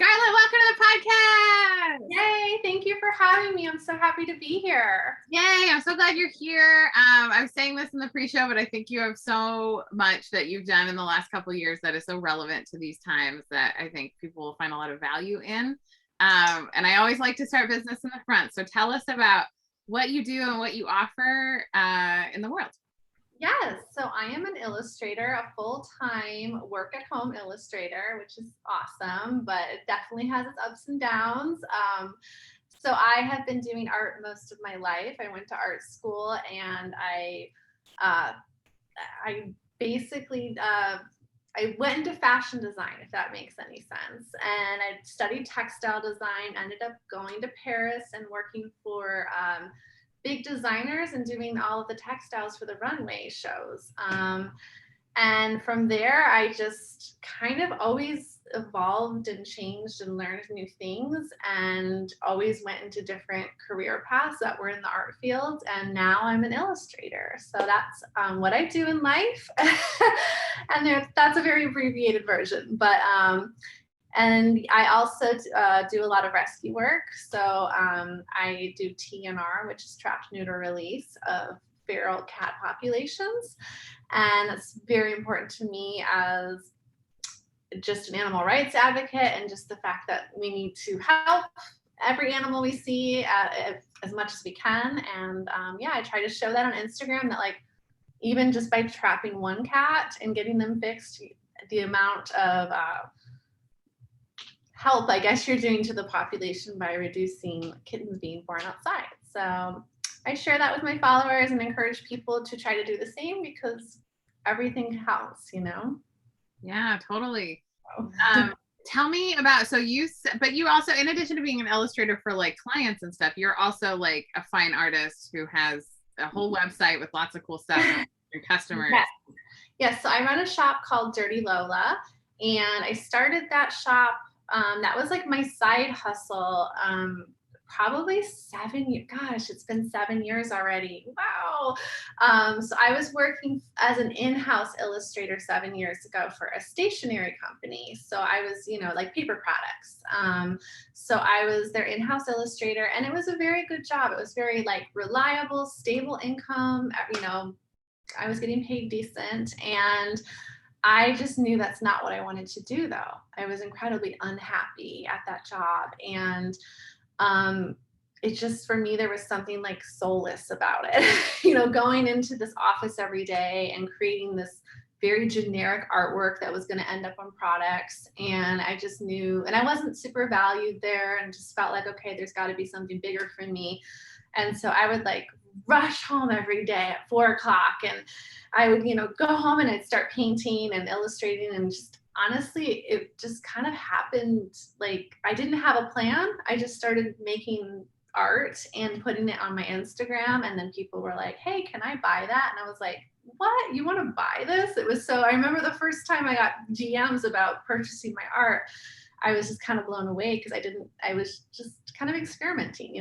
Scarlett, welcome to the podcast. Yay, thank you for having me. I'm so happy to be here. Yay, I'm so glad you're here. I was saying this in the pre-show, but I think you have so much that you've done in the last couple of years that is so relevant to these times that I think people will find a lot of value in. And I always like to start business in the front. So tell us about what you do and what you offer in the world. Yes, so I am an illustrator, a full-time work-at-home illustrator, which is awesome, but it definitely has its ups and downs. So I have been doing art most of my life. I went to art school, and I basically I went into fashion design, if that makes any sense. And I studied textile design, ended up going to Paris and working for big designers and doing all of the textiles for the runway shows. And from there, I just kind of always evolved and changed and learned new things and always went into different career paths that were in the art field. And now I'm an illustrator. So that's what I do in life. And that's a very abbreviated version, but and I also do a lot of rescue work. So I do TNR, which is TrapNeuter Release of feral cat populations. And it's very important to me as just an animal rights advocate, and just the fact that we need to help every animal we see as much as we can. And yeah, I try to show that on Instagram, that like even just by trapping one cat and getting them fixed, the amount of help, I guess, you're doing to the population by reducing kittens being born outside. So I share that with my followers and encourage people to try to do the same, because everything counts, you know? Yeah, totally. Tell me about, but you also, in addition to being an illustrator for like clients and stuff, you're also like a fine artist who has a whole website with lots of cool stuff and customers. Yes, so I run a shop called Dirty Lola, and I started that shop. That was like my side hustle, probably 7 years. Gosh, it's been 7 years already. Wow. So I was working as an in-house illustrator 7 years ago for a stationery company. So I was, like paper products. So I was their in-house illustrator, and it was a very good job. It was very like reliable, stable income. I was getting paid decent, and I just knew that's not what I wanted to do, though. I was incredibly unhappy at that job. And it just, for me, there was something like soulless about it, going into this office every day and creating this very generic artwork that was going to end up on products. And I just knew, and I wasn't super valued there, and just felt like, okay, there's got to be something bigger for me. And so I would like rush home every day at 4 o'clock, and I would, go home and I'd start painting and illustrating, and just honestly, it just kind of happened. Like, I didn't have a plan. I just started making art and putting it on my Instagram, and then people were like, hey, can I buy that? And I was like, what? You want to buy this? I remember the first time I got DMs about purchasing my art, I was just kind of blown away, because I was just kind of experimenting,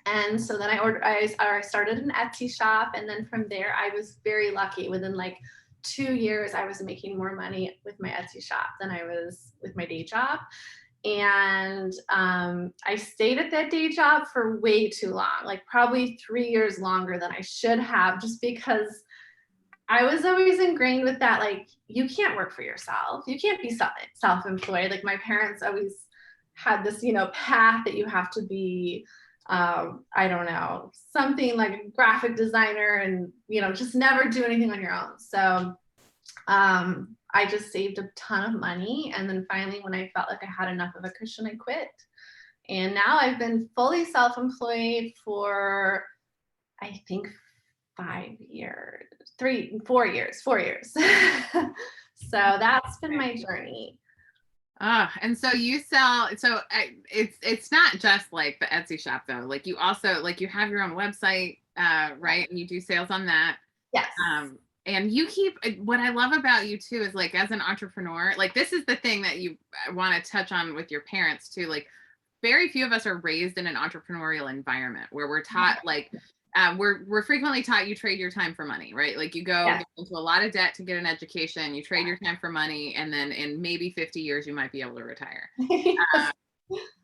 And so then I started an Etsy shop, and then from there I was very lucky. Within like 2 years, I was making more money with my Etsy shop than I was with my day job. And I stayed at that day job for way too long, like probably 3 years longer than I should have, just because I was always ingrained with that, like, you can't work for yourself. You can't be self-employed. Like, my parents always had this, path that you have to be, I don't know, something like a graphic designer, and, just never do anything on your own. So I just saved a ton of money. And then finally, when I felt like I had enough of a cushion, I quit. And now I've been fully self-employed for, I think, 4 years. So that's been my journey. And so you sell, it's not just like the Etsy shop though. Like, you also, like, you have your own website, right? And you do sales on that. Yes. And what I love about you too is, like, as an entrepreneur, like, this is the thing that you want to touch on with your parents too. Like, very few of us are raised in an entrepreneurial environment where we're taught, like, we're frequently taught you trade your time for money, right? Like you go Yes. get into a lot of debt to get an education, you trade your time for money, and then in maybe 50 years you might be able to retire. Yes.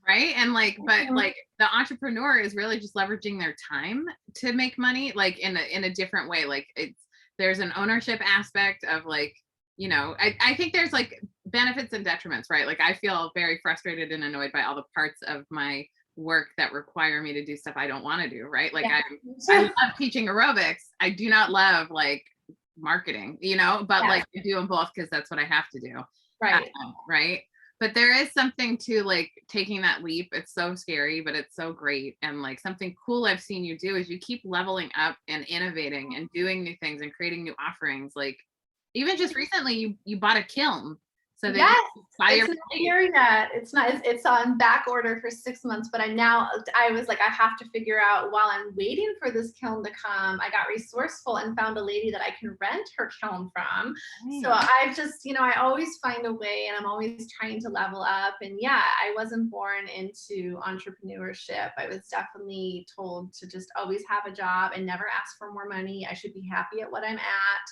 Right. And like, but Mhm. like the entrepreneur is really just leveraging their time to make money, like in a different way. Like there's an ownership aspect of like, I think there's like benefits and detriments, right? Like I feel very frustrated and annoyed by all the parts of my work that require me to do stuff I don't want to do, right? Like Yeah. I love teaching aerobics. I do not love like marketing, but Yes. like I do them both because that's what I have to do. Right. Right. But there is something to like taking that leap. It's so scary, but it's so great. And like something cool I've seen you do is you keep leveling up and innovating and doing new things and creating new offerings. Like even just recently you bought a kiln so that you Yes, can buy your it's not here yet. It's not. It's on back order for 6 months, but I was like, I have to figure out while I'm waiting for this kiln to come. I got resourceful and found a lady that I can rent her kiln from. So I've just, I always find a way, and I'm always trying to level up. And yeah, I wasn't born into entrepreneurship. I was definitely told to just always have a job and never ask for more money. I should be happy at what I'm at.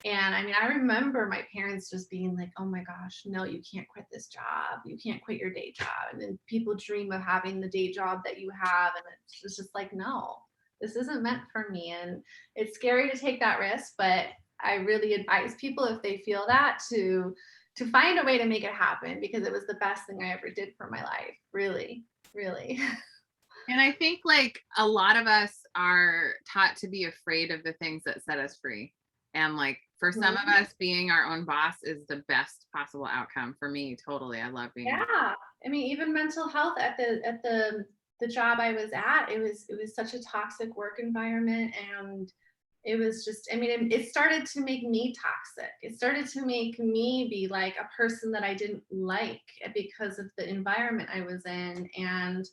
And I mean, I remember my parents just being like, oh my gosh, no, you can't quit this job. You can't quit your day job. And then people dream of having the day job that you have. And it's just like, no, this isn't meant for me. And it's scary to take that risk, but I really advise people, if they feel that, to find a way to make it happen, because it was the best thing I ever did for my life. Really, really. And I think like a lot of us are taught to be afraid of the things that set us free. And like for some of us, being our own boss is the best possible outcome. For me, totally. I love being. Yeah. I mean, even mental health at the job I was at, it was such a toxic work environment. And it was just, I mean, it started to make me toxic. It started to make me be like a person that I didn't like because of the environment I was in. And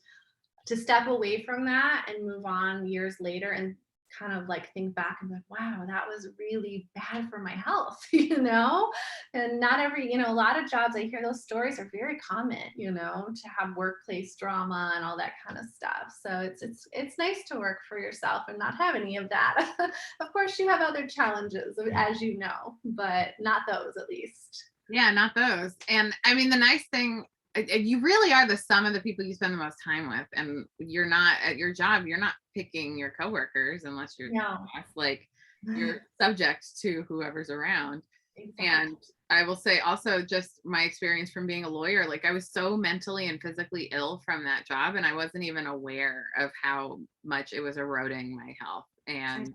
to step away from that and move on years later and kind of like think back and be like, wow, that was really bad for my health, And not every, a lot of jobs, I hear those stories are very common, to have workplace drama and all that kind of stuff. So it's nice to work for yourself and not have any of that. Of course, you have other challenges, as you know, but not those, at least. Yeah, not those. And I mean, the nice thing, you really are the sum of the people you spend the most time with. And you're not at your job, you're not picking your coworkers unless you're No. like you're subject to whoever's around. Exactly. And I will say also just my experience from being a lawyer, like I was so mentally and physically ill from that job, and I wasn't even aware of how much it was eroding my health. And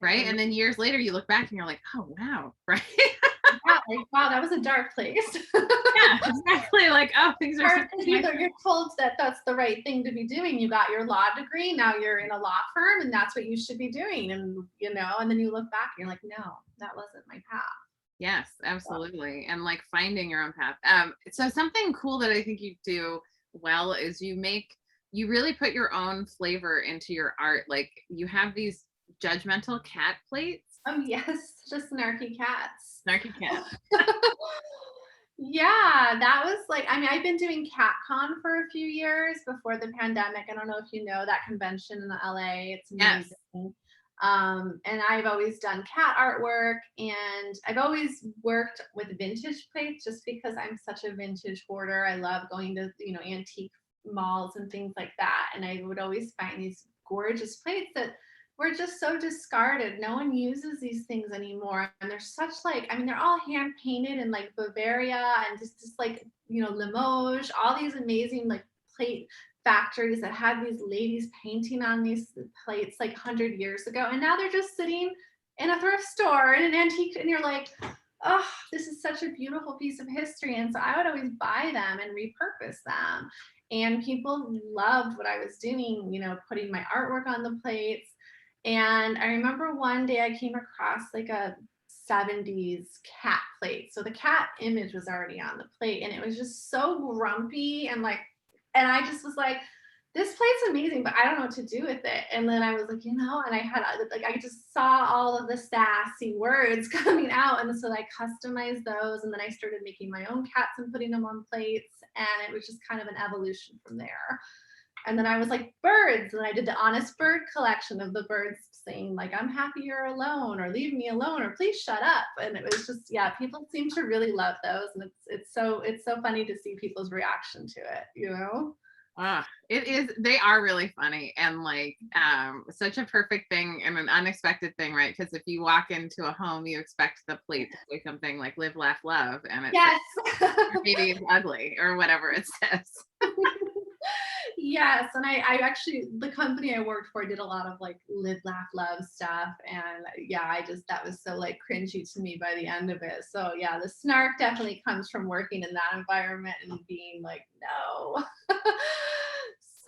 right. And then years later you look back and you're like, oh wow, right. Yeah, like, wow, that was a dark place. Yeah, exactly. Like, oh, things are You're told that that's the right thing to be doing. You got your law degree, now you're in a law firm, and that's what you should be doing. And and then you look back and you're like, no, that wasn't my path. Yes, absolutely. And like finding your own path. So something cool that I think you do well is you really put your own flavor into your art. Like you have these judgmental cat plates. Yes, just snarky cats. Snarky cats. Yeah, that was like, I mean, I've been doing CatCon for a few years before the pandemic. I don't know if you know that convention in the LA. It's amazing. Yes. And I've always done cat artwork, and I've always worked with vintage plates just because I'm such a vintage hoarder. I love going to, antique malls and things like that. And I would always find these gorgeous plates that were just so discarded. No one uses these things anymore. And they're such like, I mean, they're all hand painted in like Bavaria and just like, Limoges, all these amazing like plate factories that had these ladies painting on these plates like 100 years ago. And now they're just sitting in a thrift store in an antique, and you're like, oh, this is such a beautiful piece of history. And so I would always buy them and repurpose them. And people loved what I was doing, putting my artwork on the plates. And I remember one day I came across like a 70s cat plate. So the cat image was already on the plate, and it was just so grumpy and like, and I just was like, this plate's amazing, but I don't know what to do with it. And then I was like, and I had like, I just saw all of the sassy words coming out. And so I customized those. And then I started making my own cats and putting them on plates. And it was just kind of an evolution from there. And then I was like, birds. And I did the honest bird collection of the birds saying like, I'm happy you're alone, or leave me alone, or please shut up. And it was just, yeah, people seem to really love those. And it's so funny to see people's reaction to it, you know? It is, they are really funny, and like such a perfect thing and an unexpected thing, right? Because if you walk into a home, you expect the plate to say something like live, laugh, love, and it's Yes. like, your baby is ugly or whatever it says. Yes, and I actually, the company I worked for did a lot of like live, laugh, love stuff, and yeah, that was so like cringy to me by the end of it. So yeah, the snark definitely comes from working in that environment and being like, no.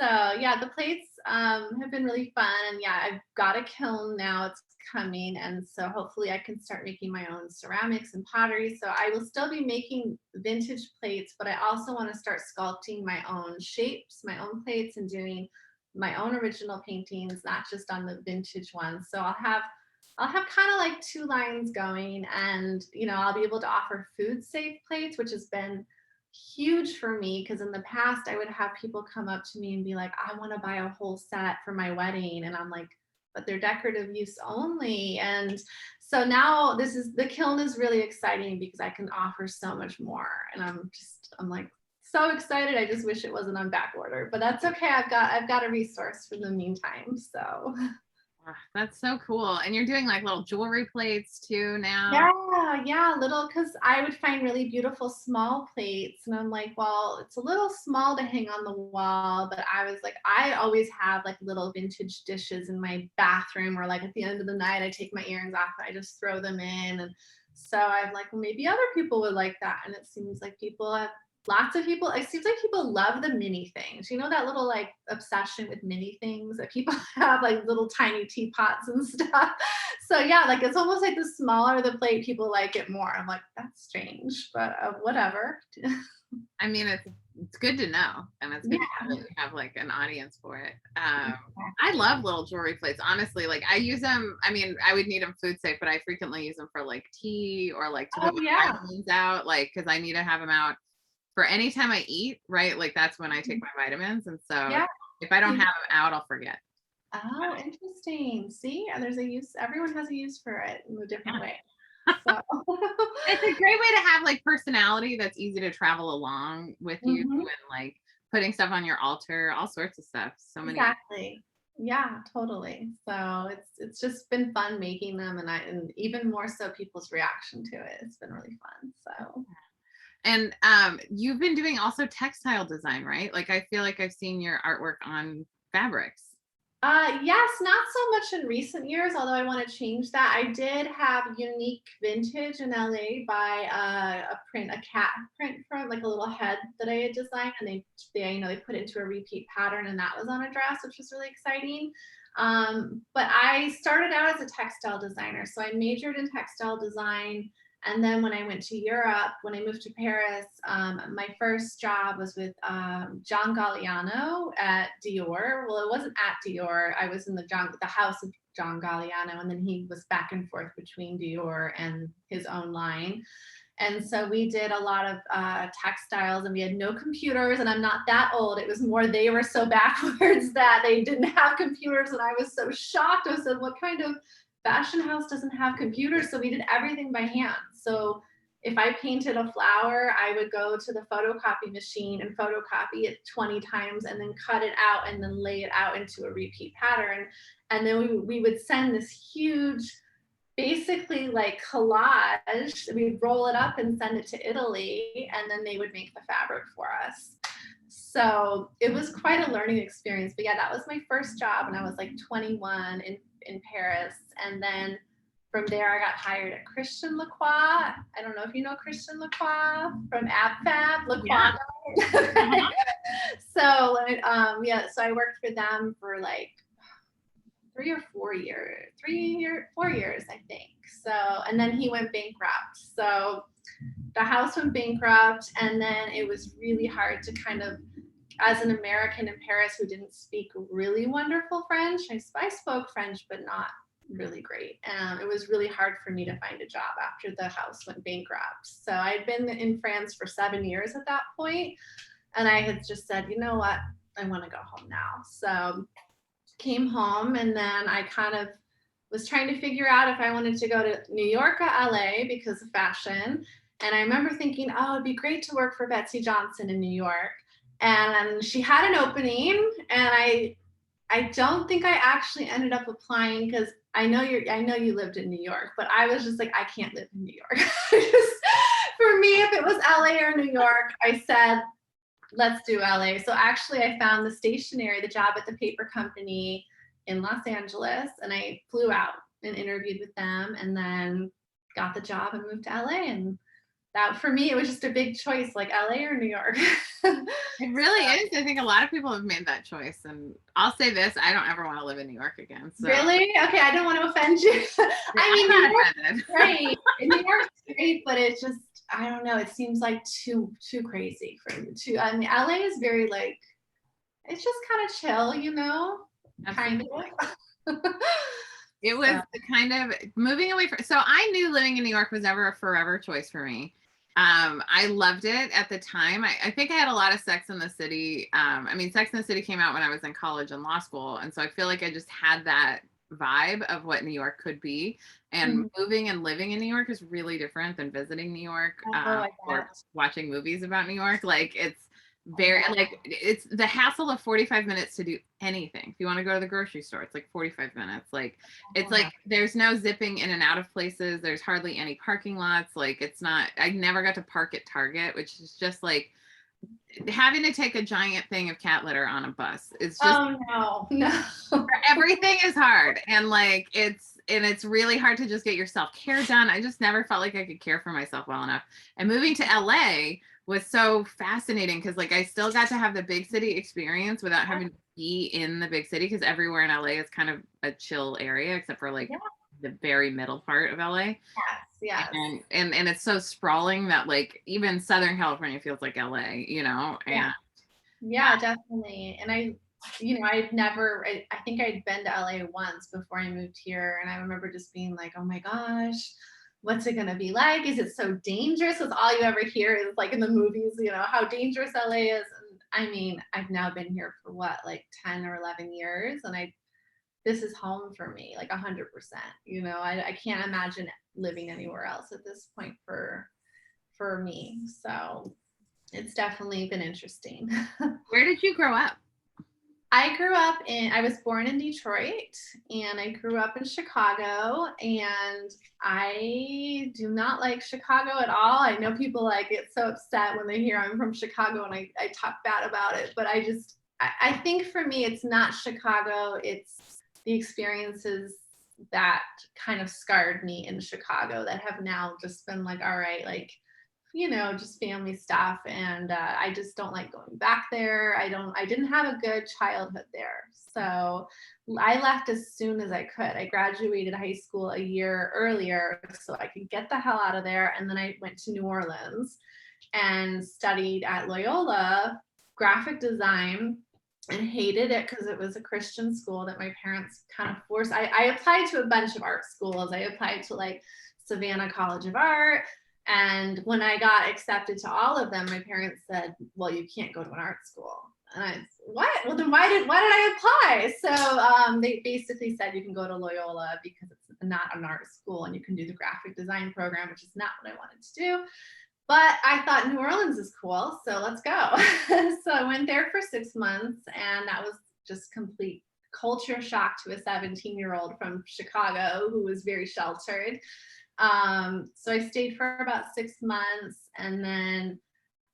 So yeah, the plates have been really fun, and yeah, I've got a kiln now. It's coming, and so hopefully I can start making my own ceramics and pottery. So I will still be making vintage plates, but I also want to start sculpting my own shapes, my own plates, and doing my own original paintings, not just on the vintage ones. So I'll have kind of like two lines going, and I'll be able to offer food safe plates, which has been huge for me, because in the past I would have people come up to me and be like, I want to buy a whole set for my wedding, and I'm like, but they're decorative use only. And so now the kiln is really exciting because I can offer so much more, and I'm like so excited. I just wish it wasn't on back order, but that's okay. I've got a resource for the meantime. So That's so cool. And you're doing like little jewelry plates too now. yeah, little, because I would find really beautiful small plates, and I'm like, well, it's a little small to hang on the wall, but I was like, I always have like little vintage dishes in my bathroom, or like at the end of the night, I take my earrings off and I just throw them in. And so I'm like, well, maybe other people would like that. And it seems like lots of people, it seems like people love the mini things. That little like obsession with mini things that people have, like little tiny teapots and stuff. So yeah, like it's almost like the smaller the plate, people like it more. I'm like, that's strange, but whatever. I mean, it's good to know, and it's good to Yeah. know that you have like an audience for it. I love little jewelry plates. Honestly, like I use them. I mean, I would need them food safe, but I frequently use them for like tea, or like to put Oh my yeah. vitamins out, like because I need to have them out for any time I eat, right? Like that's when I take my vitamins, and so Yeah. if I don't have them out, I'll forget. Oh, interesting. See, there's a use. Everyone has a use for it in a different way. So. It's a great way to have like personality that's easy to travel along with you, Mhm. and like putting stuff on your altar, all sorts of stuff. So many. Exactly. Yeah, totally. So it's just been fun making them, and even more so people's reaction to it. It's been really fun. So And you've been doing also textile design, right? Like I feel like I've seen your artwork on fabrics. yes, not so much in recent years, although I want to change that. I did have Unique Vintage in LA by a cat print from like a little head that I had designed, and they put it into a repeat pattern, and that was on a dress, which was really exciting. But I started out as a textile designer, so I majored in textile design. And then when I went to Europe, when I moved to Paris, my first job was with John Galliano at Dior. Well, it wasn't at Dior. I was in the house of John Galliano, and then he was back and forth between Dior and his own line. And so we did a lot of textiles, and we had no computers, and I'm not that old. It was more they were so backwards that they didn't have computers, and I was so shocked. I said, what kind of fashion house doesn't have computers? So we did everything by hand. So if I painted a flower, I would go to the photocopy machine and photocopy it 20 times, and then cut it out, and then lay it out into a repeat pattern. And then we would send this huge, basically like collage. We'd roll it up and send it to Italy, and then they would make the fabric for us. So it was quite a learning experience. But yeah, that was my first job, and I was like 21 in Paris. And then from there, I got hired at Christian Lacroix. I don't know if you know Christian Lacroix from AbFab, Lacroix. Yeah. So so I worked for them for like 4 years, I think. So, and then he went bankrupt. So the house went bankrupt, and then it was really hard to kind of, as an American in Paris who didn't speak really wonderful French, I spoke French, but not really great. It was really hard for me to find a job after the house went bankrupt. So I'd been in France for 7 years at that point, and I had just said, you know what? want to go home now. So came home, and then I kind of was trying to figure out if I wanted to go to New York or LA because of fashion. And I remember thinking, oh, it'd be great to work for Betsy Johnson in New York. And she had an opening, and I don't think I actually ended up applying because I know you lived in New York, but I was just like, I can't live in New York. For me, if it was LA or New York, I said, let's do LA. So actually I found the job at the paper company in Los Angeles, and I flew out and interviewed with them, and then got the job and moved to LA. And that, for me, it was just a big choice, like LA or New York. It really is. I think a lot of people have made that choice. And I'll say this, I don't ever want to live in New York again. So. Really? Okay, I don't want to offend you. I mean, New York's great. New York's great, but it's just, I don't know, it seems like too crazy for me. I mean, LA is very like, it's just kind of chill, you know? Kind of. It was the kind of moving away from, so I knew living in New York was never a forever choice for me. I loved it at the time. I think I had a lot of Sex in the City. I mean, Sex in the City came out when I was in college and law school. And so I feel like I just had that vibe of what New York could be. And moving and living in New York is really different than visiting New York or watching movies about New York. Like it's very, like it's the hassle of 45 minutes to do anything. If you want to go to the grocery store, it's like 45 minutes. Like it's like there's no zipping in and out of places. There's hardly any parking lots. Like it's not, I never got to park at Target, which is just like having to take a giant thing of cat litter on a bus. It's just, oh no. Everything is hard. And like it's really hard to just get your self-care done. I just never felt like I could care for myself well enough. And moving to LA was so fascinating because like I still got to have the big city experience without having to be in the big city, because everywhere in LA is kind of a chill area except for like the very middle part of LA. Yes. And it's so sprawling that like even Southern California feels like LA, you know? And yeah, definitely. And I think I'd been to LA once before I moved here. And I remember just being like, oh my gosh, what's it gonna be like? Is it so dangerous? Because all you ever hear is like in the movies, you know, how dangerous LA is. And I mean, I've now been here for what, like 10 or 11 years. And this is home for me, like 100%. You know, I can't imagine living anywhere else at this point for me. So it's definitely been interesting. where did you grow up? I was born in Detroit, and I grew up in Chicago, and I do not like Chicago at all. I know people like get so upset when they hear I'm from Chicago and I talk bad about it, but I think for me, it's not Chicago, it's the experiences that kind of scarred me in Chicago that have now just been like, all right, like, you know, just family stuff. And I just don't like going back there. I didn't have a good childhood there. So I left as soon as I could. I graduated high school a year earlier so I could get the hell out of there. And then I went to New Orleans and studied at Loyola graphic design, and hated it because it was a Christian school that my parents kind of forced. I applied to a bunch of art schools. I applied to like Savannah College of Art. And when I got accepted to all of them, my parents said, well, you can't go to an art school. And I said, what? Well, then why did I apply? So they basically said you can go to Loyola because it's not an art school and you can do the graphic design program, which is not what I wanted to do. But I thought New Orleans is cool, so let's go. So I went there for 6 months, and that was just complete culture shock to a 17-year-old from Chicago who was very sheltered. So I stayed for about 6 months, and then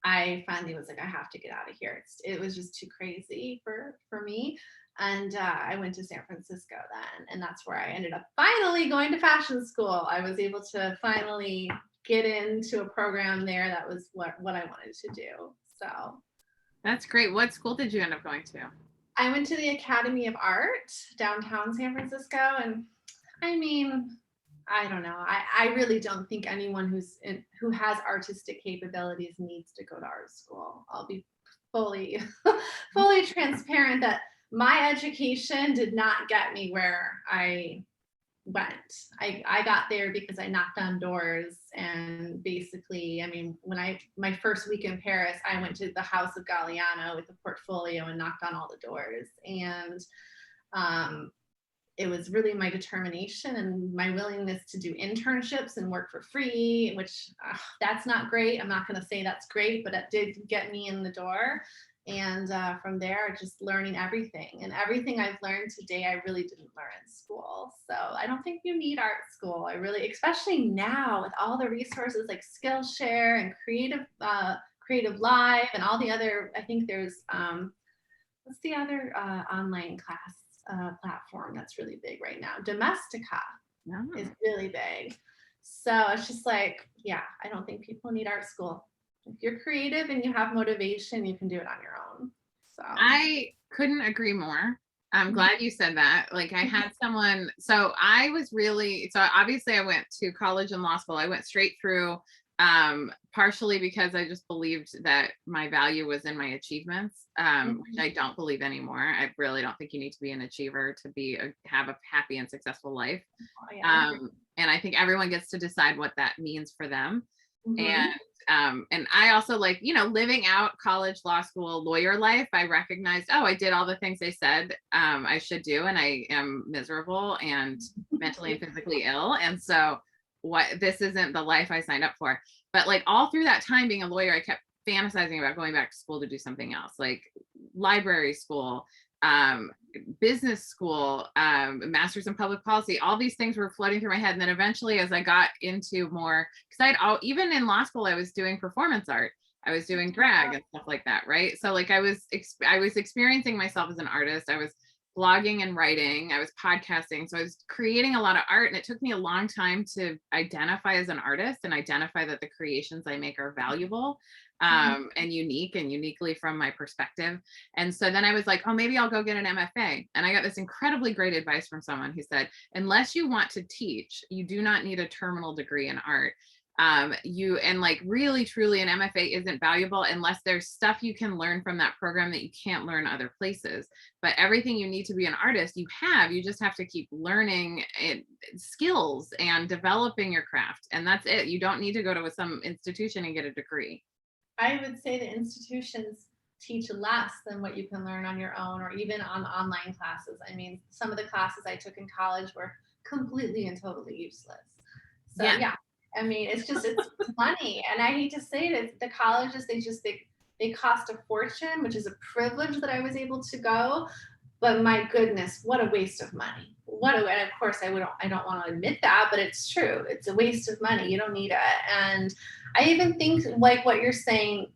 I finally was like, I have to get out of here. It was just too crazy for me. And I went to San Francisco then, and that's where I ended up finally going to fashion school. I was able to finally get into a program there that was what I wanted to do. So that's great. What school did you end up going to? I went to the Academy of Art downtown San Francisco. And I mean, I don't know. I really don't think anyone who has artistic capabilities needs to go to art school. I'll be fully transparent that my education did not get me where I went. I got there because I knocked on doors, and basically, I mean, my first week in Paris, I went to the house of Galliano with a portfolio and knocked on all the doors. And um, it was really my determination and my willingness to do internships and work for free, which that's not great. I'm not going to say that's great, but it did get me in the door. And from there, just learning everything. And everything I've learned today, I really didn't learn in school. So I don't think you need art school. I really, especially now with all the resources like Skillshare and Creative Live and all the other, I think there's, what's the other online class platform that's really big right now? Domestika is really big. So it's just like, yeah, I don't think people need art school. If you're creative and you have motivation, you can do it on your own. So I couldn't agree more. I'm glad you said that. Like I had someone, so I was really, so obviously I went to college and law school. I went straight through, partially because I just believed that my value was in my achievements, which I don't believe anymore. I really don't think you need to be an achiever to have a happy and successful life. And I think everyone gets to decide what that means for them. And I also like, living out college, law school, lawyer life, I recognized, oh, I did all the things they said I should do, and I am miserable and mentally and physically ill. And so this isn't the life I signed up for. But like all through that time being a lawyer, I kept fantasizing about going back to school to do something else, like library school, business school, master's in public policy. All these things were floating through my head. And then eventually, as I got into more, because even in law school, I was doing performance art. I was doing drag and stuff like that, right? So like I was experiencing myself as an artist. I was blogging and writing. I was podcasting. So I was creating a lot of art, and it took me a long time to identify as an artist and identify that the creations I make are valuable and unique and uniquely from my perspective. And so then I was like, oh, maybe I'll go get an MFA. And I got this incredibly great advice from someone who said, unless you want to teach, you do not need a terminal degree in art. Really truly an MFA isn't valuable unless there's stuff you can learn from that program that you can't learn other places. But everything you need to be an artist, you just have to keep learning skills and developing your craft. And that's it. You don't need to go to some institution and get a degree. I would say the institutions teach less than what you can learn on your own or even on online classes. I mean, some of the classes I took in college were completely and totally useless. So yeah. I mean, it's money. And I hate to say it, the colleges, they cost a fortune, which is a privilege that I was able to go. But my goodness, what a waste of money. And of course I don't want to admit that, but it's true. It's a waste of money. You don't need it. And I even think like what you're saying,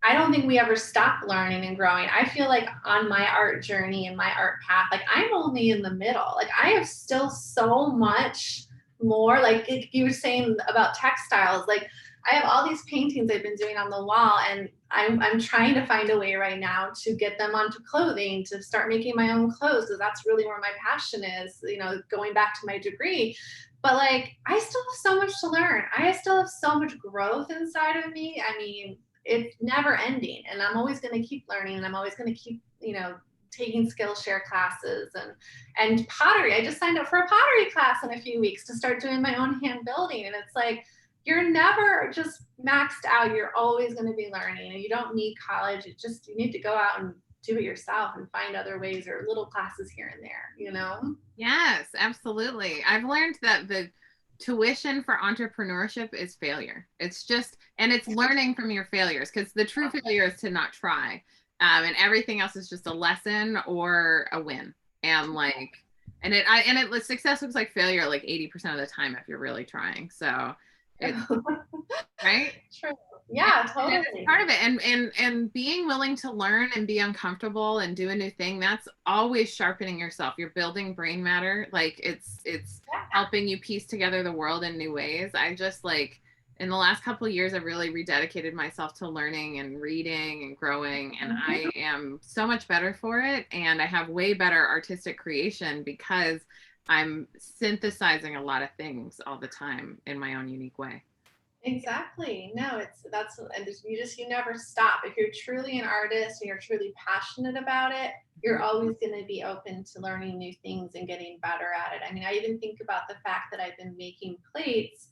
I don't think we ever stop learning and growing. I feel like on my art journey and my art path, like I'm only in the middle. Like I have still so much more, like you were saying about textiles, like I have all these paintings I've been doing on the wall, and I'm trying to find a way right now to get them onto clothing, to start making my own clothes, because that's really where my passion is, going back to my degree. But like, I still have so much to learn. I still have so much growth inside of me. I mean, it's never ending, and I'm always going to keep learning, and I'm always going to keep, taking Skillshare classes and pottery. I just signed up for a pottery class in a few weeks to start doing my own hand building. And it's like, you're never just maxed out. You're always going to be learning, and you don't need college. You need to go out and do it yourself and find other ways or little classes here and there, Yes, absolutely. I've learned that the tuition for entrepreneurship is failure. It's learning from your failures, because the true failure is to not try. And everything else is just a lesson or a win. And success looks like failure like 80% of the time if you're really trying. So right? True. Yeah, totally. It's part of it. And being willing to learn and be uncomfortable and do a new thing, that's always sharpening yourself. You're building brain matter. Like it's helping you piece together the world in new ways. I just in the last couple of years, I've really rededicated myself to learning and reading and growing, and I am so much better for it. And I have way better artistic creation because I'm synthesizing a lot of things all the time in my own unique way. Exactly. No, you never stop. If you're truly an artist and you're truly passionate about it, you're always going to be open to learning new things and getting better at it. I mean, I even think about the fact that I've been making plates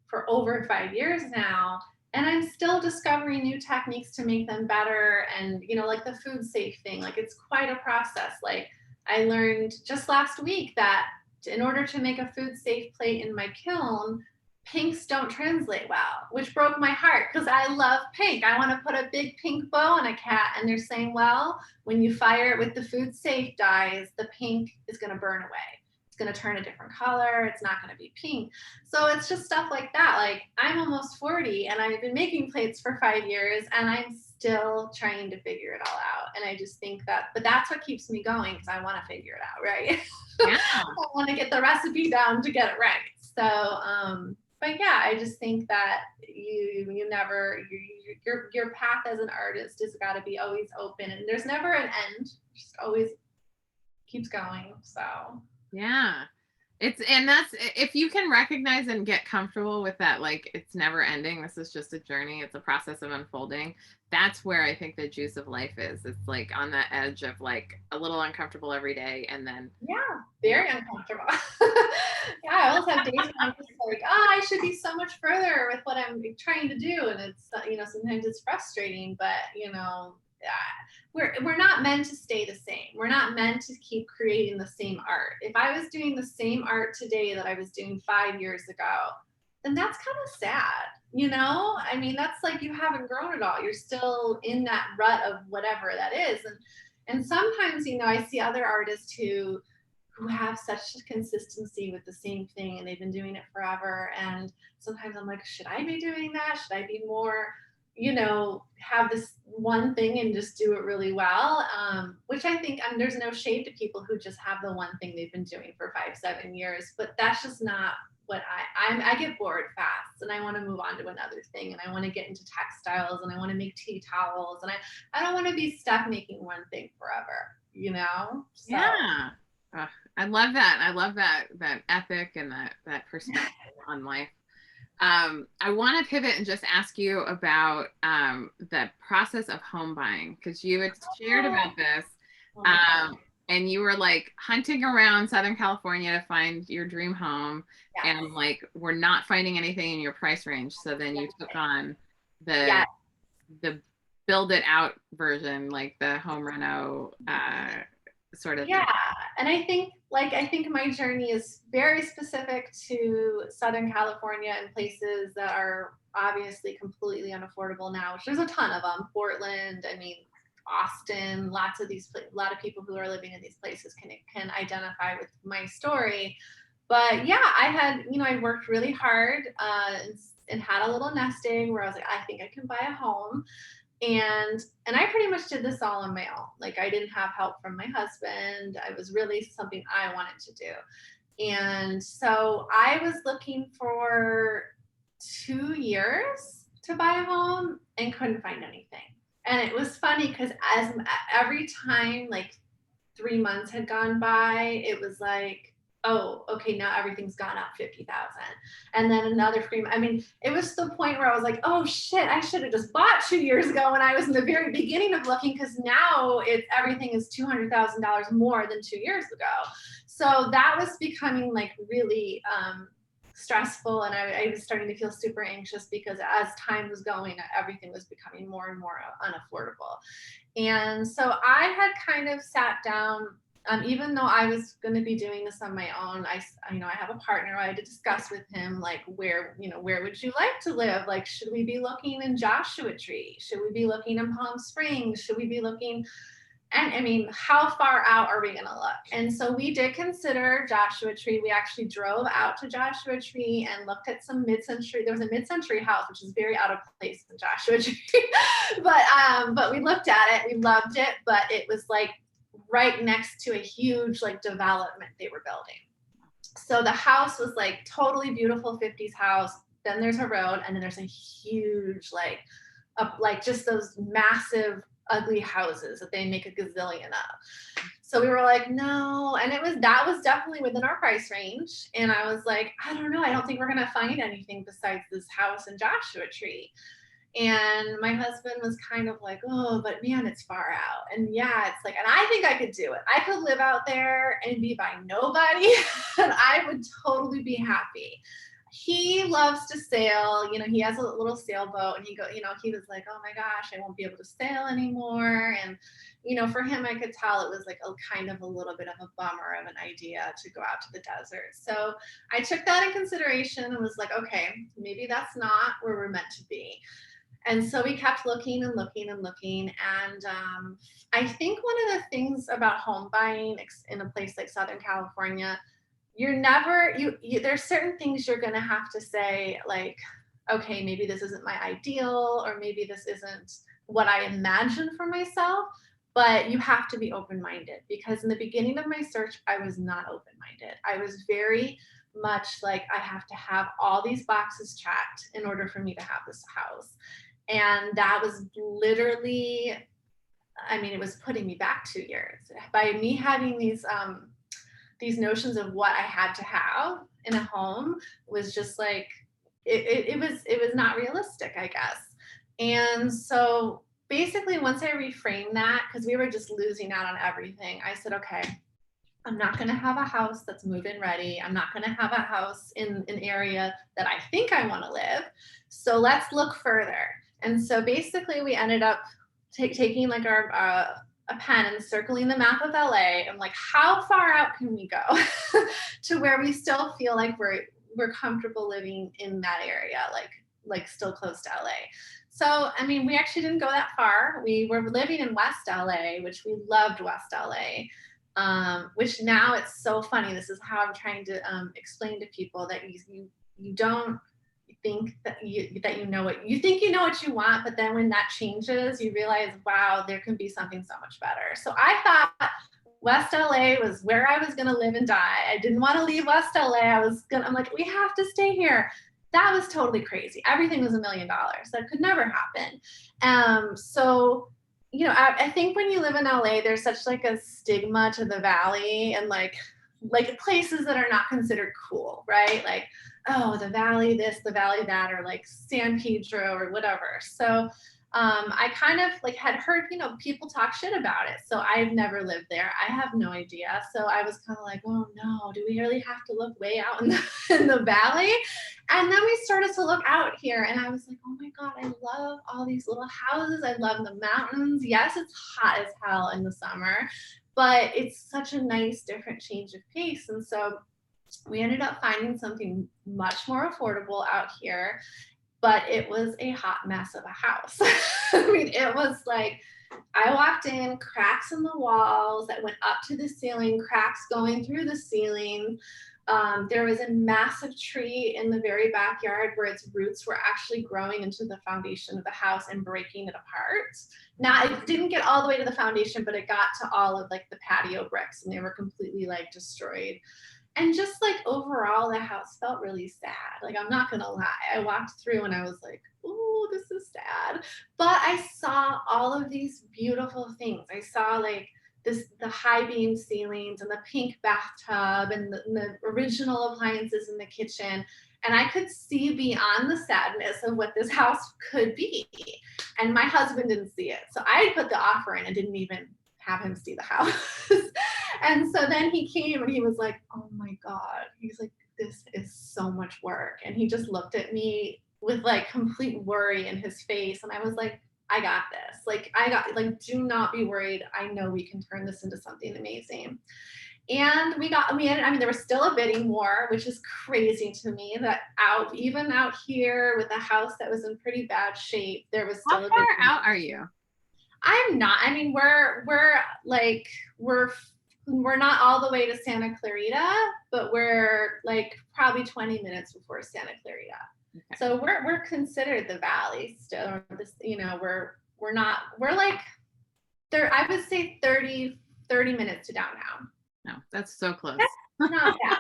for over 5 years now, and I'm still discovering new techniques to make them better. And, like the food safe thing, like it's quite a process. Like I learned just last week that in order to make a food safe plate in my kiln, pinks don't translate well, which broke my heart because I love pink. I want to put a big pink bow on a cat. And they're saying, well, when you fire it with the food safe dyes, the pink is going to burn away. It's going to turn a different color. It's not going to be pink. So it's just stuff like that. Like I'm almost 40 and I've been making plates for 5 years and I'm still trying to figure it all out. And I just think but that's what keeps me going because I want to figure it out, right? Yeah. I want to get the recipe down to get it right. So, but yeah, I just think that your path as an artist has got to be always open, and there's never an end. Just always keeps going. So Yeah. And that's, if you can recognize and get comfortable with that, like it's never ending. This is just a journey. It's a process of unfolding. That's where I think the juice of life is. It's like on the edge of like a little uncomfortable every day. And then, yeah, very uncomfortable. Yeah, I always have days when I'm just like, I should be so much further with what I'm trying to do. And it's, sometimes it's frustrating, but we're not meant to stay the same. We're not meant to keep creating the same art. If I was doing the same art today that I was doing 5 years ago, then that's kind of sad. I mean, that's like you haven't grown at all. You're still in that rut of whatever that is. And sometimes, I see other artists who have such consistency with the same thing and they've been doing it forever. And sometimes I'm like, should I be doing that? Should I be more, have this one thing and just do it really well? Which I think, there's no shade to people who just have the one thing they've been doing for 5-7 years, but that's just not what I get bored fast and I want to move on to another thing, and I want to get into textiles and I want to make tea towels, and I don't want to be stuck making one thing forever. So. yeah. I love that. I love that ethic and that perspective on life. I want to pivot and just ask you about the process of home buying, because you had shared about this, and you were like hunting around Southern California to find your dream home, Yes. and like we're not finding anything in your price range. So then you took on Yes. the build it out version, like the home reno sort of Yeah, thing. and I think my journey is very specific to Southern California and places that are obviously completely unaffordable now, which there's a ton of them. Portland, I mean, Austin, lots of a lot of people who are living in these places can identify with my story. But yeah, I worked really hard and had a little nesting where I was like, I think I can buy a home. And I pretty much did this all on my own. Like I didn't have help from my husband. I was really something I wanted to do. And so I was looking for 2 years to buy a home and couldn't find anything. And it was funny because as every time like 3 months had gone by, it was like, oh, okay, now everything's gone up 50,000. And then another free, I mean, it was to the point where I was like, oh shit, I should have just bought 2 years ago when I was in the very beginning of looking, because now everything is $200,000 more than 2 years ago. So that was becoming like really stressful, and I was starting to feel super anxious because as time was going, everything was becoming more and more unaffordable. And so I had kind of sat down, even though I was going to be doing this on my own, I have a partner. I had to discuss with him, like, where would you like to live? Like, should we be looking in Joshua Tree? Should we be looking in Palm Springs? Should we be looking? And I mean, how far out are we going to look? And so we did consider Joshua Tree. We actually drove out to Joshua Tree and looked at some mid-century. There was a mid-century house, which is very out of place in Joshua Tree. but we looked at it. We loved it. But it was like right next to a huge like development they were building. So the house was like totally beautiful 50s house. Then there's a road, and then there's a huge like like just those massive, ugly houses that they make a gazillion of. So we were like, no. And that was definitely within our price range. And I was like, I don't know. I don't think we're going to find anything besides this house in Joshua Tree. And my husband was kind of like, oh, but man, it's far out. And yeah, it's like, and I think I could do it. I could live out there and be by nobody, and I would totally be happy. He loves to sail. You know, he has a little sailboat, and he was like, oh my gosh, I won't be able to sail anymore. And, you know, for him, I could tell it was like a kind of a little bit of a bummer of an idea to go out to the desert. So I took that in consideration and was like, okay, maybe that's not where we're meant to be. And so we kept looking and looking and looking. And I think one of the things about home buying in a place like Southern California, you're never, there's certain things you're going to have to say, like, okay, maybe this isn't my ideal, or maybe this isn't what I imagined for myself, but you have to be open-minded, because in the beginning of my search, I was not open-minded. I was very much like, I have to have all these boxes checked in order for me to have this house. And that was literally, I mean, it was putting me back 2 years by me having these notions of what I had to have in a home. Was just like, it was not realistic, I guess. And so basically, once I reframed that, because we were just losing out on everything, I said, okay, I'm not going to have a house that's move-in ready. I'm not going to have a house in an area that I think I want to live. So let's look further. And so basically we ended up taking like a pen and circling the map of LA, and like, how far out can we go to where we still feel like we're comfortable living in that area, like still close to LA. So, I mean, we actually didn't go that far. We were living in West LA, which we loved West LA. Which now it's so funny. This is how I'm trying to explain to people that you don't think that you know what you think, you know what you want, but then when that changes, you realize, wow, there can be something so much better. So I thought West LA was where I was going to live and die. I didn't want to leave West LA. I'm like, we have to stay here. That was totally crazy. Everything was $1 million. That could never happen. So, you know, I think when you live in LA, there's such like a stigma to the valley, and like places that are not considered cool, right? Like, oh, the valley this, the valley that, or like San Pedro or whatever. So I kind of like had heard, you know, people talk shit about it. So I've never lived there. I have no idea. So I was kind of like, oh no, do we really have to look way out in the valley? And then we started to look out here, and I was like, oh my God, I love all these little houses. I love the mountains. Yes, it's hot as hell in the summer, but it's such a nice, different change of pace. And so we ended up finding something much more affordable out here, but it was a hot mess of a house. I mean, it was like, I walked in, cracks in the walls that went up to the ceiling, cracks going through the ceiling. There was a massive tree in the very backyard where its roots were actually growing into the foundation of the house and breaking it apart. Now, it didn't get all the way to the foundation, but it got to all of like the patio bricks, and they were completely like destroyed. And just like overall, the house felt really sad. Like, I'm not gonna lie, I walked through and I was like, oh, this is sad. But I saw all of these beautiful things. I saw like the high beam ceilings and the pink bathtub and the original appliances in the kitchen. And I could see beyond the sadness of what this house could be. And my husband didn't see it. So I put the offer in and didn't even have him see the house. And so then he came and he was like, oh my God. He's like, this is so much work. And he just looked at me with like complete worry in his face. And I was like, I got this. Like, do not be worried. I know we can turn this into something amazing. And there was still a bidding war, which is crazy to me, that even out here with a house that was in pretty bad shape, there was still How a far bidding out war. are you? I'm not. I mean, we're not all the way to Santa Clarita, but we're like probably 20 minutes before Santa Clarita. Okay. So we're considered the valley still. We're like there. I would say 30 minutes to downtown. No, that's so close. That's not bad.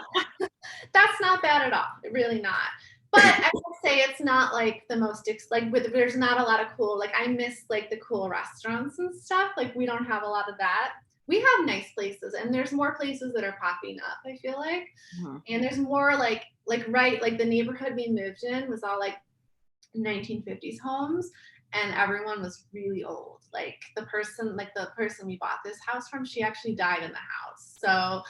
That's not bad at all. Really not. But I will say it's not like the most, there's not a lot of cool, like I miss like the cool restaurants and stuff. Like we don't have a lot of that. We have nice places and there's more places that are popping up, I feel like. And there's more like right, like the neighborhood we moved in was all like 1950s homes and everyone was really old. Like the person we bought this house from, she actually died in the house. So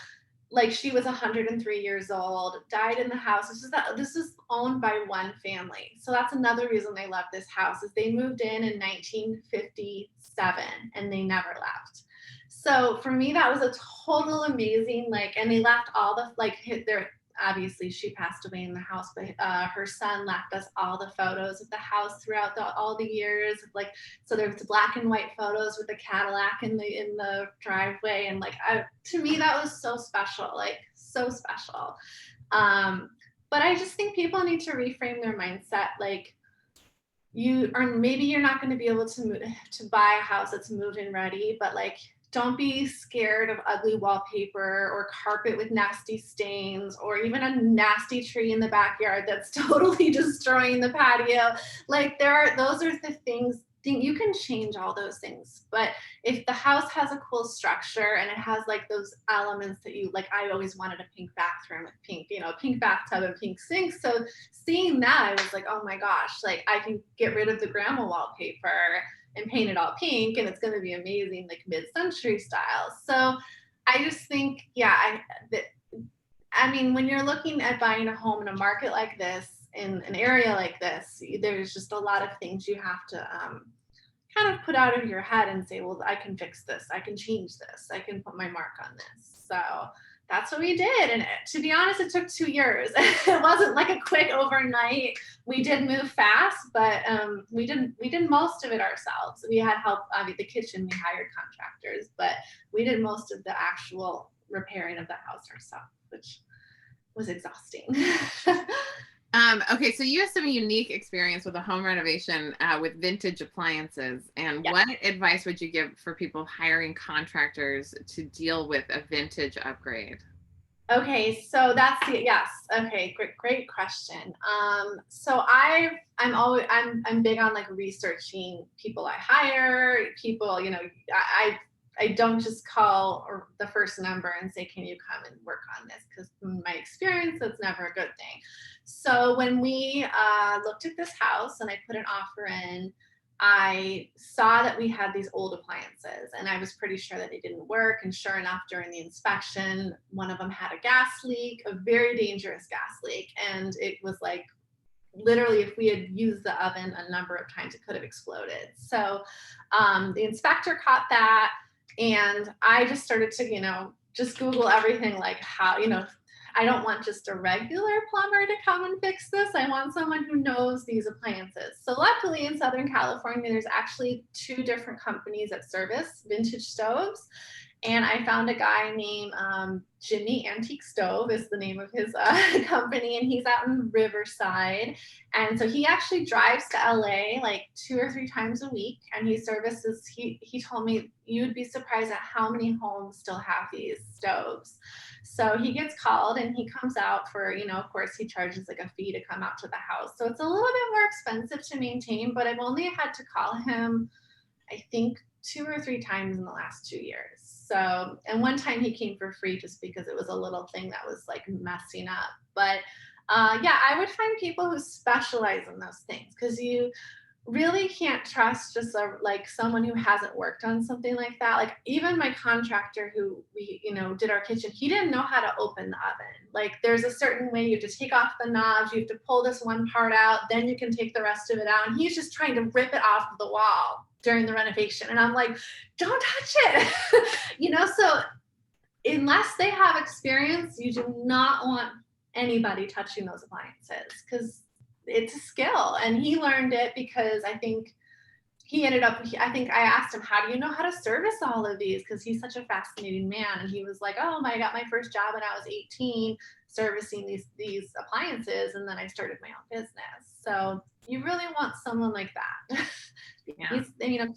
like she was 103 years old, died in the house. This is owned by one family. So that's another reason they love this house is they moved in 1957 and they never left. So for me, that was a total amazing, like, and they left all the, like, their, obviously she passed away in the house, but her son left us all the photos of the house throughout all the years. Like, so there's black and white photos with the Cadillac in the driveway, and like, to me that was so special, like so special. But I just think people need to reframe their mindset, like maybe you're not going to be able to buy a house that's move-in ready, but like don't be scared of ugly wallpaper or carpet with nasty stains or even a nasty tree in the backyard that's totally destroying the patio. Like those are the things you can change all those things. But if the house has a cool structure and it has like those elements that you like, I always wanted a pink bathroom with pink, pink bathtub and pink sink. So seeing that, I was like, oh my gosh, like I can get rid of the grandma wallpaper and paint it all pink and it's going to be amazing, like mid-century style. So I just think, yeah, I mean, when you're looking at buying a home in a market like this, in an area like this, there's just a lot of things you have to kind of put out of your head and say, well, I can fix this, I can change this, I can put my mark on this. So that's what we did. And to be honest, it took 2 years. It wasn't like a quick overnight. We did move fast, but we did most of it ourselves. We had help, the kitchen, we hired contractors, but we did most of the actual repairing of the house ourselves, which was exhausting. Okay, so you have some unique experience with a home renovation with vintage appliances. And what advice would you give for people hiring contractors to deal with a vintage upgrade? Okay, so that's yes. Okay, great question. So I'm big on like researching people I hire, people, I don't just call the first number and say, can you come and work on this? Because from my experience, that's never a good thing. So when we looked at this house and I put an offer in, I saw that we had these old appliances and I was pretty sure that they didn't work. And sure enough, during the inspection, one of them had a gas leak, a very dangerous gas leak. And it was like, literally, if we had used the oven a number of times, it could have exploded. So the inspector caught that. And I just started to, just Google everything, like how, I don't want just a regular plumber to come and fix this. I want someone who knows these appliances. So luckily in Southern California, there's actually 2 different companies that service vintage stoves. And I found a guy named Jimmy Antique Stove is the name of his company, and he's out in Riverside. And so he actually drives to LA like 2 or 3 times a week, and he services. He told me you'd be surprised at how many homes still have these stoves. So he gets called and he comes out for, of course he charges like a fee to come out to the house. So it's a little bit more expensive to maintain, but I've only had to call him, I think 2 or 3 times in the last 2 years. So, and one time he came for free just because it was a little thing that was like messing up. But yeah, I would find people who specialize in those things, because you really can't trust just like someone who hasn't worked on something like that. Like even my contractor who we, did our kitchen, he didn't know how to open the oven. Like there's a certain way you have to take off the knobs, you have to pull this one part out, then you can take the rest of it out. And he's just trying to rip it off of the wall during the renovation. And I'm like, don't touch it. So unless they have experience, you do not want anybody touching those appliances, because it's a skill. And he learned it because I think I asked him, how do you know how to service all of these? Because he's such a fascinating man. And he was like, oh, I got my first job when I was 18 servicing these appliances. And then I started my own business. So you really want someone like that. Yeah.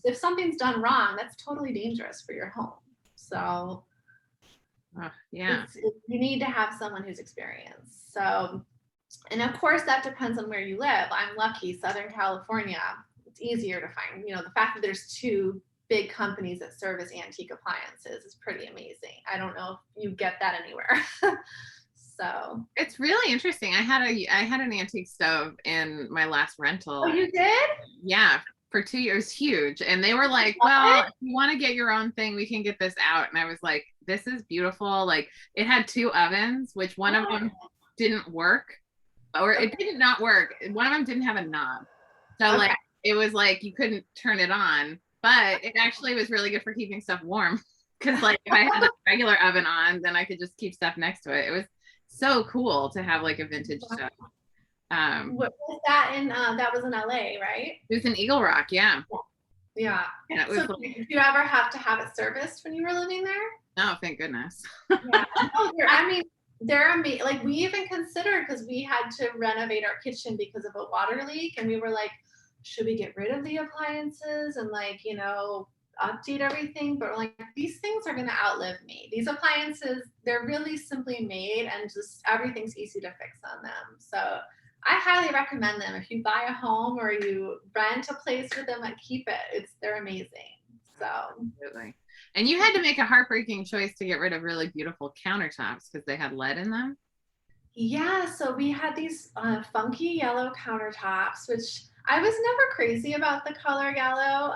If something's done wrong, that's totally dangerous for your home. So yeah, you need to have someone who's experienced. So And of course, that depends on where you live. I'm lucky, Southern California, it's easier to find. You know, the fact that there's two big companies that service antique appliances is pretty amazing. I don't know if you get that anywhere. So. It's really interesting. I had an antique stove in my last Oh, rental. you did? Yeah, for 2 years, huge. And they were like, Love well, it? if you want to get your own thing, we can get this out. And I was like, this is beautiful. Like it had two ovens, which one of them didn't work, or it did not work. One of them didn't have a knob. So Okay. like it was like you couldn't turn it on, but it actually was really good for keeping stuff warm. Cause like if I had the regular oven on, then I could just keep stuff next to it. It was so cool to have like a vintage stuff. What was that in? That was in LA, right? It was in Eagle Rock, yeah. Yeah. And it was So like, did you ever have to have it serviced when you were living there? oh, thank goodness. Yeah. Oh, I mean, they're like we even considered because we had to renovate our kitchen because of a water leak, and we were like, should we get rid of the appliances and like update everything? But we're like, these things are going to outlive me. These appliances, they're really simply made, and just everything's easy to fix on them. So I highly recommend them. If you buy a home or you rent a place with them, like keep it. They're amazing. So. Absolutely. And you had to make a heartbreaking choice to get rid of really beautiful countertops because they had lead in them. Yeah, so we had these funky yellow countertops, which I was never crazy about the color yellow.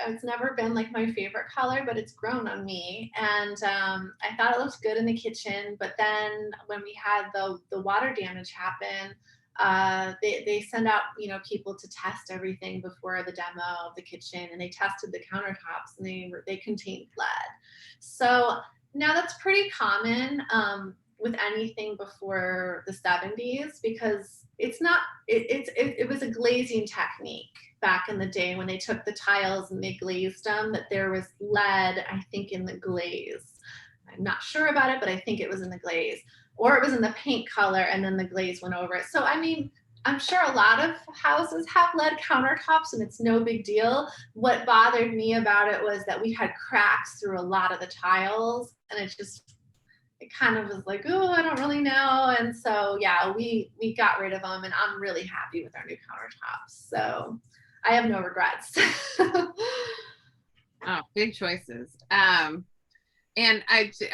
It's never been like my favorite color, but it's grown on me, and I thought it looked good in the kitchen. But then when we had the water damage happen, they send out people to test everything before the demo of the kitchen, and they tested the countertops, and they contained lead. So now that's pretty common. With anything before the 70s, because it was a glazing technique back in the day when they took the tiles and they glazed them, that there was lead, I think, in the glaze. I'm not sure about it, but I think it was in the glaze, or it was in the paint color and then the glaze went over it. So I mean, I'm sure a lot of houses have lead countertops and it's no big deal. What bothered me about it was that we had cracks through a lot of the tiles, and it kind of was like, oh, I don't really know. And so, yeah, we got rid of them, and I'm really happy with our new countertops. So I have no regrets. Oh, big choices. And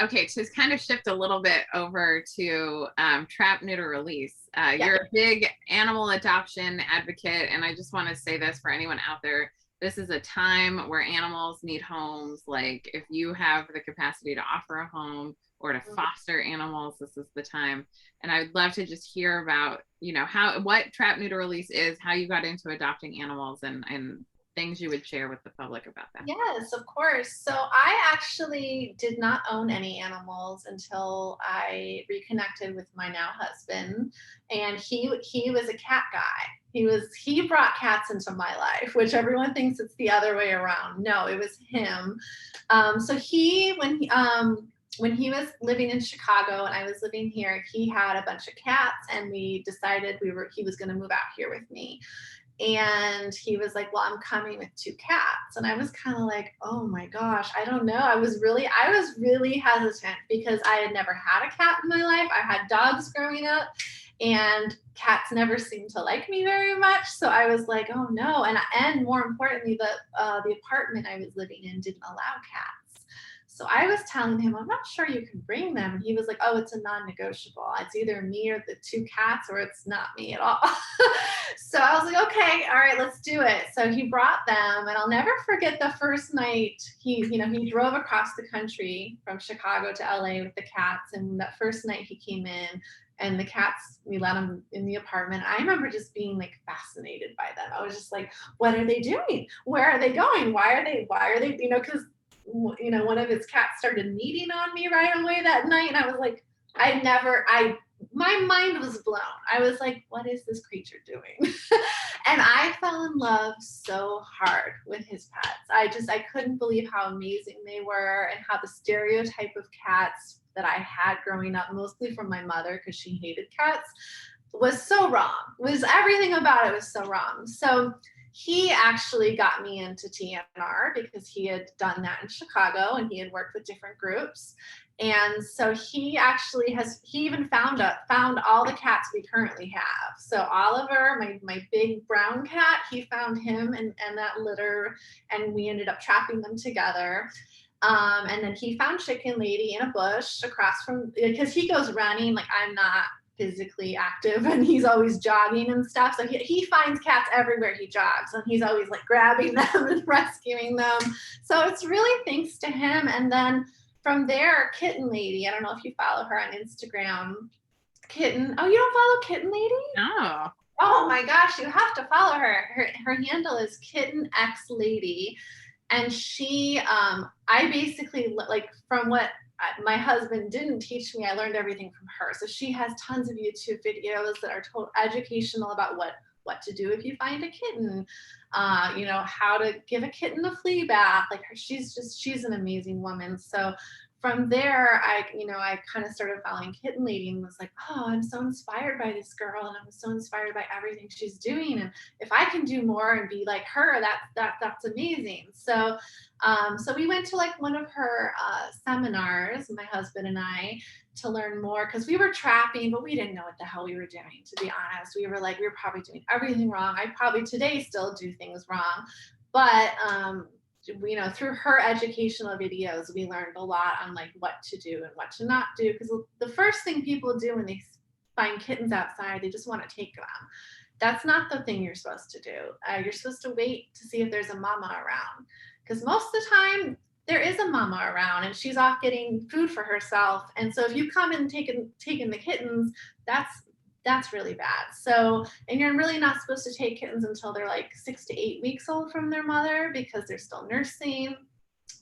okay, to kind of shift a little bit over to TrapNeuter Release. You're a big animal adoption advocate, and I just want to say this for anyone out there. This is a time where animals need homes. Like if you have the capacity to offer a home or to foster animals, this is the time. And I would love to just hear about, what TrapNeuter Release is, how you got into adopting animals, and things you would share with the public about that. Yes, of course. So I actually did not own any animals until I reconnected with my now husband, and he was a cat guy. He brought cats into my life, which everyone thinks it's the other way around. No, it was him. So when he was living in Chicago and I was living here, he had a bunch of cats, and we decided he was going to move out here with me. And he was like, well, I'm coming with two cats. And I was kind of like, oh my gosh, I don't know. I was really hesitant because I had never had a cat in my life. I had dogs growing up, and cats never seemed to like me very much. So I was like, oh no. And more importantly, the apartment I was living in didn't allow cats. So I was telling him, I'm not sure you can bring them. And he was like, oh, it's a non-negotiable. It's either me or the two cats, or it's not me at all. So I was like, okay, all right, let's do it. So he brought them, and I'll never forget the first night he drove across the country from Chicago to LA with the cats. And that first night he came in, and the cats, we let them in the apartment. I remember just being like fascinated by them. I was just like, what are they doing? Where are they going? Why are they, because one of his cats started kneading on me right away that night. And I was like, my mind was blown. I was like, what is this creature doing? And I fell in love so hard with his pets. I couldn't believe how amazing they were, and how the stereotype of cats that I had growing up, mostly from my mother because she hated cats, was so wrong. Everything about it was so wrong. So he actually got me into TNR because he had done that in Chicago and he had worked with different groups. And so he even found all the cats we currently have. So Oliver, my big brown cat, he found him and that litter, and we ended up trapping them together. And then he found Chicken Lady in a bush across from, because he goes running, like I'm not physically active and he's always jogging and stuff. So he finds cats everywhere he jogs and he's always like grabbing them and rescuing them. So it's really thanks to him. And then from there, Kitten Lady, I don't know if you follow her on Instagram. Oh, you don't follow Kitten Lady? No. Oh my gosh, you have to follow her. Her handle is Kitten X Lady. And she, I basically, like, from what my husband didn't teach me, I learned everything from her. So she has tons of YouTube videos that are total educational about what to do if you find a kitten, you know, how to give a kitten a flea bath. Like she's an amazing woman. So from there, I kind of started following Kitten Lady and was like, oh, I'm so inspired by this girl, and I'm so inspired by everything she's doing. And if I can do more and be like her, that's amazing. So, so we went to like one of her seminars, my husband and I, to learn more, because we were trapping, but we didn't know what the hell we were doing, to be honest. We were probably doing everything wrong. I probably today still do things wrong, but you know, through her educational videos, we learned a lot on like what to do and what to not do. Because the first thing people do when they find kittens outside, they just want to take them. That's not the thing you're supposed to do. You're supposed to wait to see if there's a mama around, because most of the time there is a mama around and she's off getting food for herself. And so if you come and taking the kittens, that's really bad. So, and you're really not supposed to take kittens until they're like 6 to 8 weeks old from their mother, because they're still nursing.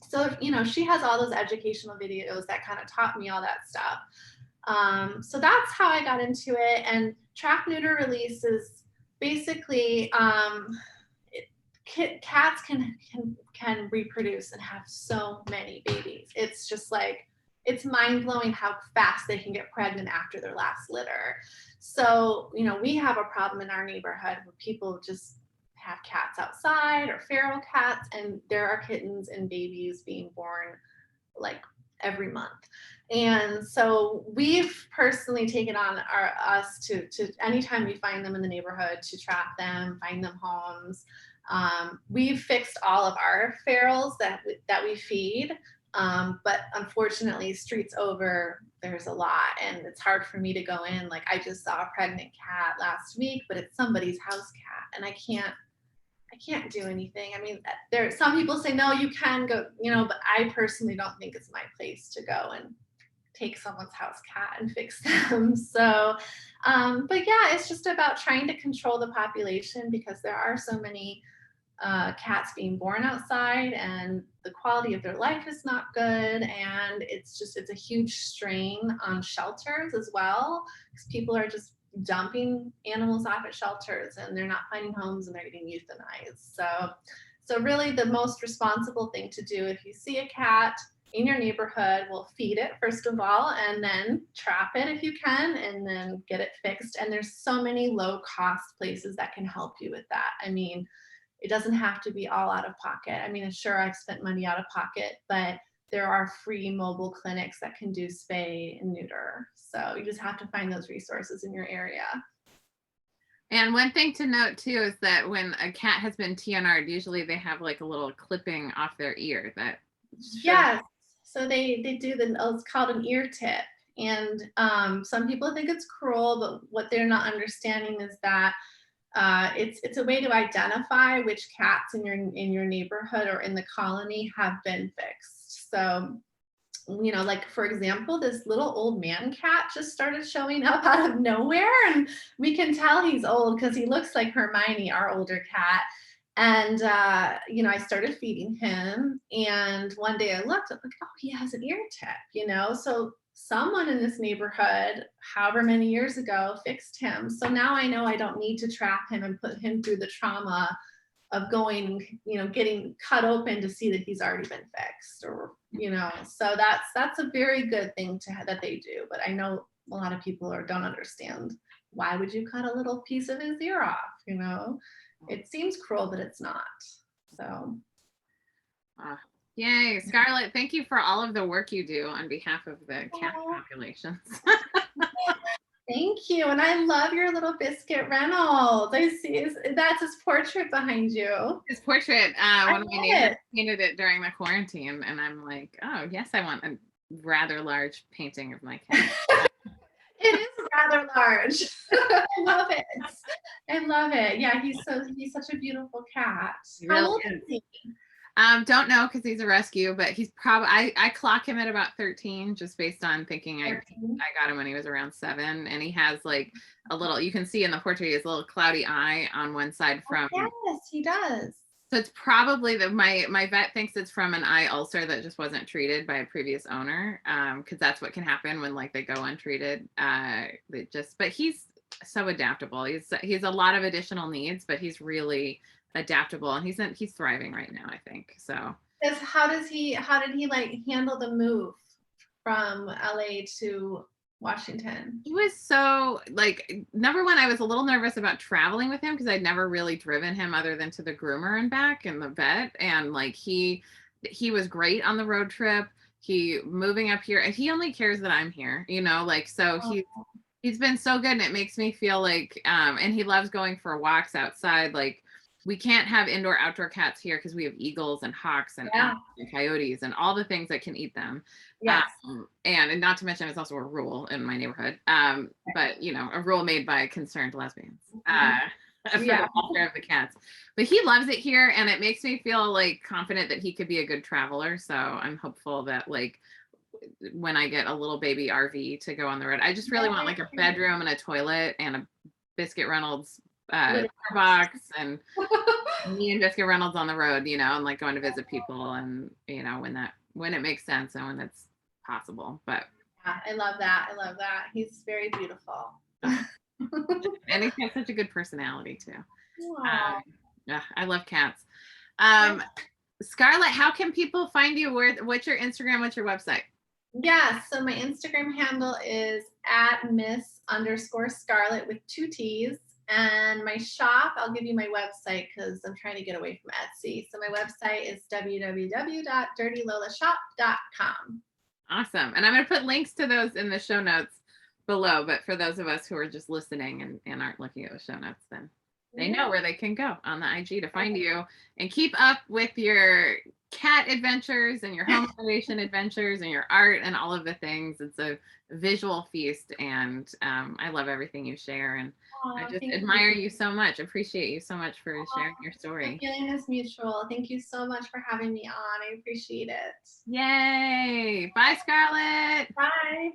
So, you know, she has all those educational videos that kind of taught me all that stuff. So that's how I got into it. And TrapNeuter Release is basically, cats can reproduce and have so many babies. It's just like, it's mind-blowing how fast they can get pregnant after their last litter. So, you know, we have a problem in our neighborhood where people just have cats outside or feral cats, and there are kittens and babies being born like every month. And so we've personally taken on us to anytime we find them in the neighborhood, to trap them, find them homes. We've fixed all of our ferals that we feed. But unfortunately, streets over, there's a lot, and it's hard for me to go in. Like, I just saw a pregnant cat last week, but it's somebody's house cat, and I can't do anything. I mean, some people say, no, you can go, you know, but I personally don't think it's my place to go and take someone's house cat and fix them. So, but yeah, it's just about trying to control the population, because there are so many cats being born outside, and the quality of their life is not good, and it's a huge strain on shelters as well, because people are just dumping animals off at shelters and they're not finding homes and they're getting euthanized. So really the most responsible thing to do, if you see a cat in your neighborhood, will feed it first of all, and then trap it if you can, and then get it fixed. And there's so many low cost places that can help you with that. I mean, it doesn't have to be all out of pocket. I mean, sure, I've spent money out of pocket, but there are free mobile clinics that can do spay and neuter. So you just have to find those resources in your area. And one thing to note too is that when a cat has been TNR'd, usually they have like a little clipping off their ear that shows. Yes. So they do it's called an ear tip. And some people think it's cruel, but what they're not understanding is that it's a way to identify which cats in your neighborhood or in the colony have been fixed. So, you know, like for example, this little old man cat just started showing up out of nowhere, and we can tell he's old because he looks like Hermione, our older cat. And you know, I started feeding him, and one day I looked, I'm like, oh, he has an ear tip, you know. So someone in this neighborhood, however many years ago, fixed him. So now I know I don't need to trap him and put him through the trauma of going, you know, getting cut open to see that he's already been fixed, or, you know. So that's a very good thing that they do. But I know a lot of people don't understand, why would you cut a little piece of his ear off, you know? it seems cruel, but it's not. So. Yay, Scarlett, thank you for all of the work you do on behalf of the cat populations. Thank you. And I love your little Biscuit Reynolds. I see that's his portrait behind you. His portrait, one of my neighbors painted it during the quarantine, and I'm like, oh, yes, I want a rather large painting of my cat. It is rather large. I love it. I love it. Yeah, he's such a beautiful cat. Really How old is he? Don't know because he's a rescue, but he's probably I clock him at about 13 just based on thinking I got him when he was around 7, and he has like a little, you can see in the portrait, he has a little cloudy eye on one side from. Yes, he does. So it's probably my vet thinks it's from an eye ulcer that just wasn't treated by a previous owner, because that's what can happen when like they go untreated. But he's so adaptable. He's a lot of additional needs, but he's really adaptable, and he's thriving right now, I think. So how did he like handle the move from LA to Washington? He was so like, number one, I was a little nervous about traveling with him because I'd never really driven him other than to the groomer and back and the vet, and like he was great on the road trip. He moving up here, and he only cares that I'm here, like, so he's been so good, and it makes me feel like and he loves going for walks outside. Like, we can't have indoor outdoor cats here because we have eagles and hawks and coyotes and all the things that can eat them. Yes. And not to mention it's also a rule in my neighborhood. But a rule made by concerned lesbians for the welfare of the cats. But he loves it here, and it makes me feel like confident that he could be a good traveler. So I'm hopeful that like when I get a little baby RV to go on the road, I just really want like a bedroom and a toilet and a Biscuit Reynolds box, and me and Biscuit Reynolds on the road, and like going to visit people, and when it makes sense and when it's possible. But yeah, I love that. He's very beautiful. And he's got such a good personality too. I love cats. Scarlett, how can people find you? What's your Instagram? What's your website? Yeah, so my Instagram handle is @miss_Scarlett with 2 T's. And my shop, I'll give you my website because I'm trying to get away from Etsy. So my website is www.dirtylolashop.com. Awesome. And I'm going to put links to those in the show notes below. But for those of us who are just listening and aren't looking at the show notes, then they know where they can go on the IG to find you and keep up with your cat adventures and your home renovation adventures and your art and all of the things. It's a visual feast, and I love everything you share, and I just admire you so much. Appreciate you so much for sharing your story. The feeling is mutual. Thank you so much for having me on. I appreciate it. Yay. Bye, Scarlett. Bye.